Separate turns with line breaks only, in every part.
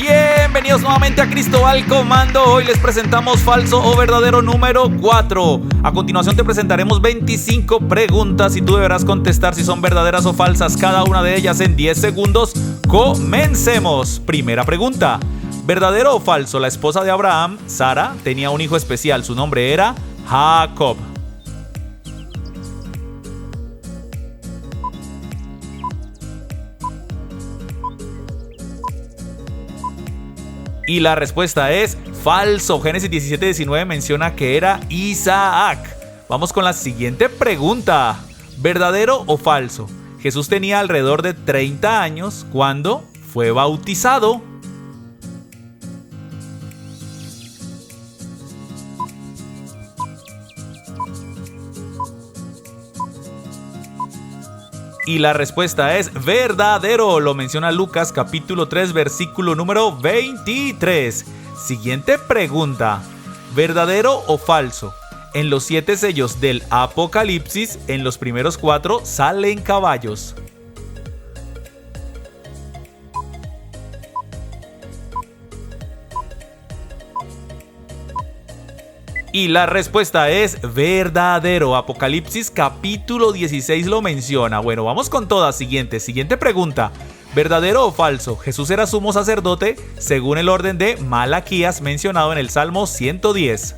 Bienvenidos nuevamente a Cristo al Comando. Hoy les presentamos falso o verdadero número 4. A continuación te presentaremos 25 preguntas y tú deberás contestar si son verdaderas o falsas cada una de ellas en 10 segundos. Comencemos. Primera pregunta. ¿Verdadero o falso? La esposa de Abraham, Sara, tenía un hijo especial. Su nombre era Jacob. Y la respuesta es falso. Génesis 17:19 menciona que era Isaac. Vamos con la siguiente pregunta. ¿Verdadero o falso? Jesús tenía alrededor de 30 años cuando fue bautizado. Y la respuesta es verdadero. Lo menciona Lucas capítulo 3 versículo número 23. Siguiente pregunta. ¿Verdadero o falso? En los 7 sellos del Apocalipsis, en los primeros 4 salen caballos. Y la respuesta es verdadero. Apocalipsis capítulo 16 lo menciona. Bueno, vamos con todas. Siguiente pregunta. ¿Verdadero o falso? Jesús era sumo sacerdote según el orden de Malaquías mencionado en el Salmo 110.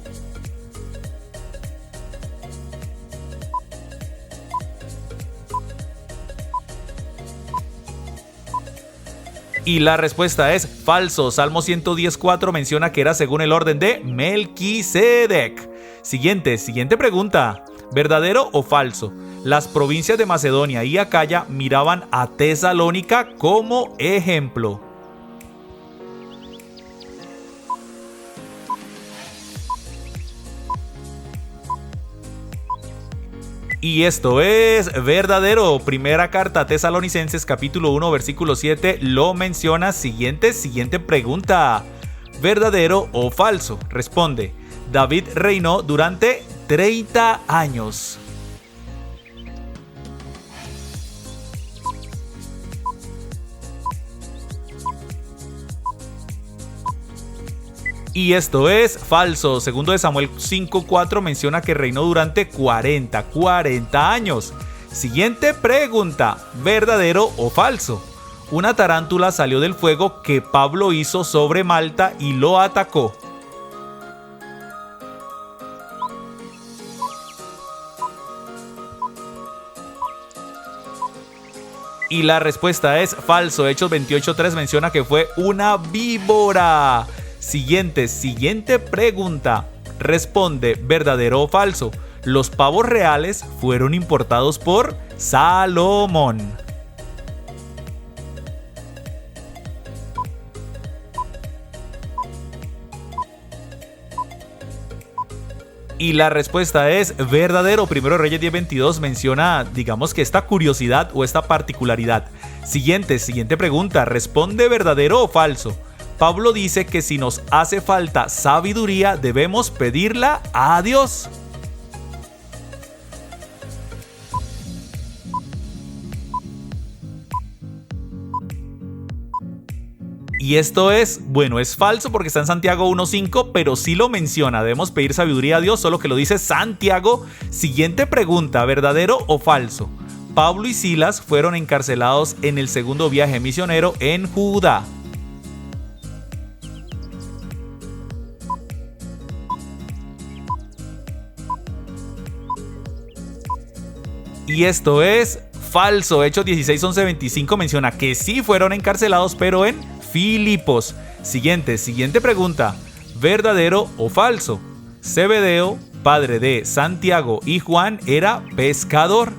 Y la respuesta es falso. Salmo 110:4 menciona que era según el orden de Melquisedec. Siguiente pregunta. ¿Verdadero o falso? Las provincias de Macedonia y Acaya miraban a Tesalónica como ejemplo. Y esto es verdadero. Primera carta a Tesalonicenses capítulo 1 versículo 7 lo menciona. Siguiente pregunta. ¿Verdadero o falso? Responde. David reinó durante 30 años. Y esto es falso. Segundo de Samuel 5:4 menciona que reinó durante 40 años. Siguiente pregunta. ¿Verdadero o falso? Una tarántula salió del fuego que Pablo hizo sobre Malta y lo atacó. Y la respuesta es falso. Hechos 28:3 menciona que fue una víbora. Siguiente pregunta. Responde verdadero o falso. Los pavos reales fueron importados por Salomón. Y la respuesta es verdadero. Primero Reyes 10:22 menciona, digamos que esta curiosidad o esta particularidad. Siguiente pregunta. Responde verdadero o falso. Pablo dice que si nos hace falta sabiduría, debemos pedirla a Dios. Y esto es falso porque está en Santiago 1:5, pero sí lo menciona. Debemos pedir sabiduría a Dios, solo que lo dice Santiago. Siguiente pregunta, ¿verdadero o falso? Pablo y Silas fueron encarcelados en el segundo viaje misionero en Judá. Y esto es falso. Hechos 16:11-25 menciona que sí fueron encarcelados, pero en Filipos. Siguiente pregunta. ¿Verdadero o falso? Zebedeo, padre de Santiago y Juan, era pescador.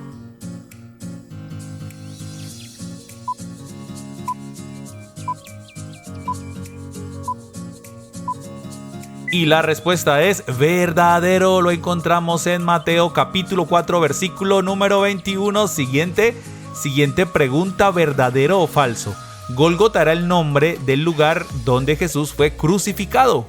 Y la respuesta es verdadero. Lo encontramos en Mateo capítulo 4 versículo número 21. Siguiente pregunta, ¿verdadero o falso? Gólgota era el nombre del lugar donde Jesús fue crucificado.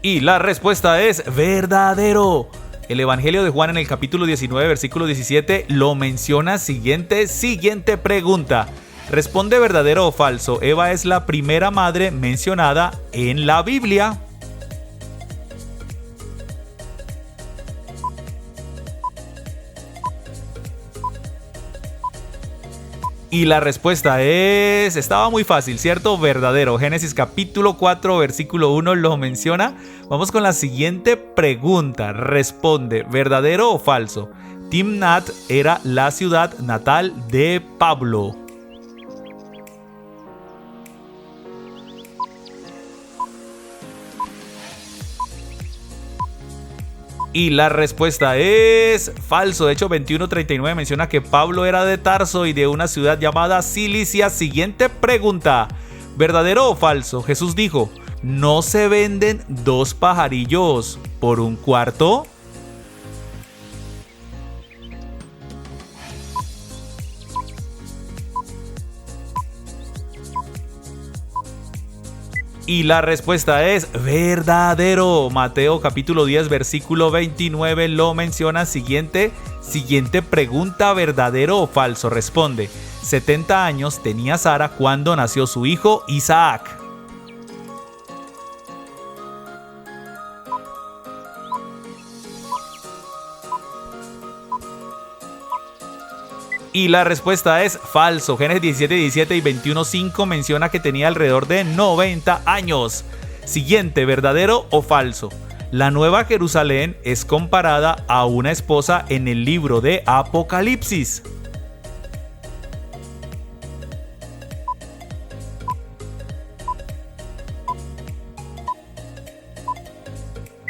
Y la respuesta es verdadero. El Evangelio de Juan en el capítulo 19, versículo 17 lo menciona. Siguiente pregunta. Responde verdadero o falso. Eva es la primera madre mencionada en la Biblia. Y la respuesta estaba muy fácil, ¿cierto? Verdadero. Génesis capítulo 4, versículo 1 lo menciona. Vamos con la siguiente pregunta. Responde, ¿verdadero o falso? Timnat era la ciudad natal de Pablo. Y la respuesta es falso. De hecho, 21:39 menciona que Pablo era de Tarso y de una ciudad llamada Cilicia. Siguiente pregunta. ¿Verdadero o falso? Jesús dijo, ¿no se venden 2 pajarillos por un cuarto? Y la respuesta es verdadero. Mateo capítulo 10 versículo 29 lo menciona. Siguiente pregunta, ¿verdadero o falso? Responde, 70 años tenía Sara cuando nació su hijo Isaac. Y la respuesta es falso. Génesis 17:17 y 21:5 menciona que tenía alrededor de 90 años. Siguiente, ¿verdadero o falso? La Nueva Jerusalén es comparada a una esposa en el libro de Apocalipsis.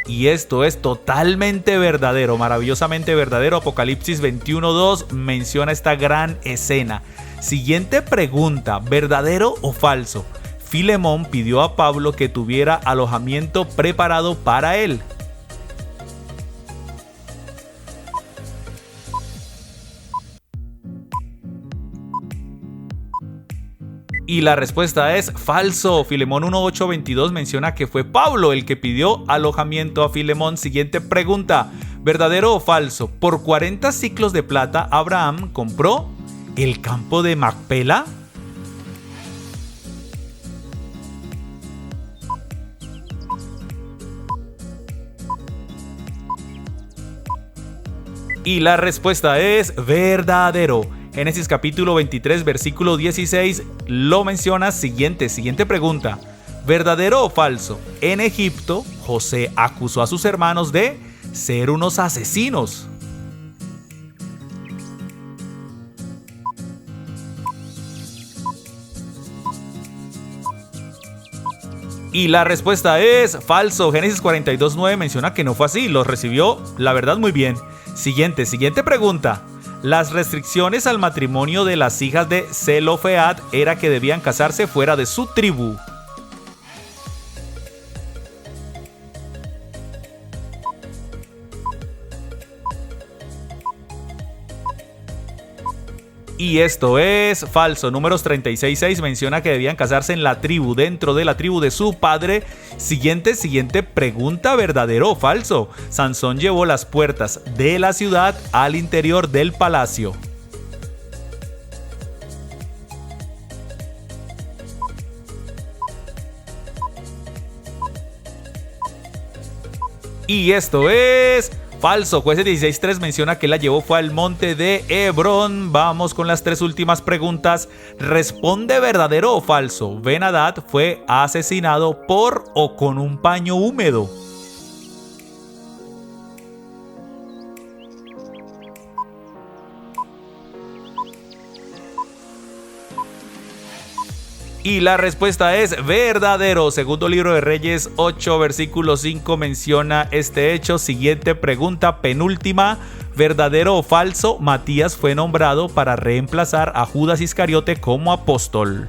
Y esto es totalmente verdadero, maravillosamente verdadero. Apocalipsis 21:2 menciona esta gran escena. Siguiente pregunta, ¿verdadero o falso? Filemón pidió a Pablo que tuviera alojamiento preparado para él. Y la respuesta es falso. Filemón 1:8-22 menciona que fue Pablo el que pidió alojamiento a Filemón. Siguiente pregunta, ¿verdadero o falso? Por 40 siclos de plata, Abraham compró el campo de Macpela. Y la respuesta es verdadero. Génesis capítulo 23, versículo 16 lo menciona. Siguiente pregunta. ¿Verdadero o falso? En Egipto, José acusó a sus hermanos de ser unos asesinos. Y la respuesta es falso. Génesis 42:9 menciona que no fue así. Los recibió, la verdad, muy bien. Siguiente pregunta. Las restricciones al matrimonio de las hijas de Zelofead era que debían casarse fuera de su tribu. Y esto es falso. Números 36:6 menciona que debían casarse en la tribu, dentro de la tribu de su padre. Siguiente pregunta, ¿verdadero o falso? Sansón llevó las puertas de la ciudad al interior del palacio. Y esto es falso. Jueces 16:3 menciona que la llevó fue al monte de Hebrón. Vamos con las 3 últimas preguntas. Responde verdadero o falso. Ben-Hadad fue asesinado por o con un paño húmedo. Y la respuesta es verdadero. Segundo libro de Reyes 8, versículo 5 menciona este hecho. Siguiente pregunta, penúltima. ¿Verdadero o falso? Matías fue nombrado para reemplazar a Judas Iscariote como apóstol.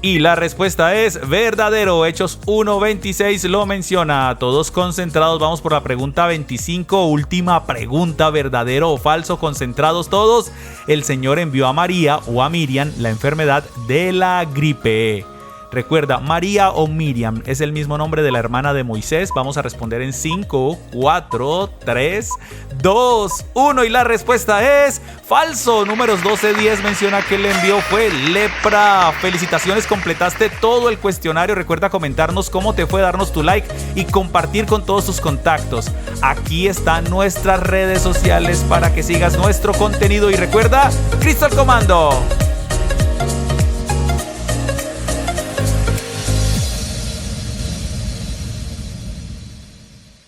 Y la respuesta es verdadero. Hechos 1:26 lo menciona. Todos concentrados, vamos por la pregunta 25. Última pregunta, verdadero o falso. Concentrados todos. El Señor envió a María o a Miriam la enfermedad de la gripe. Recuerda, María o Miriam es el mismo nombre de la hermana de Moisés. Vamos a responder en 5, 4, 3, 2, 1 y la respuesta es falso. Números 12:10 menciona que el envío fue lepra. Felicitaciones, completaste todo el cuestionario. Recuerda comentarnos cómo te fue, darnos tu like y compartir con todos tus contactos. Aquí están nuestras redes sociales para que sigas nuestro contenido y recuerda, Cristo al comando.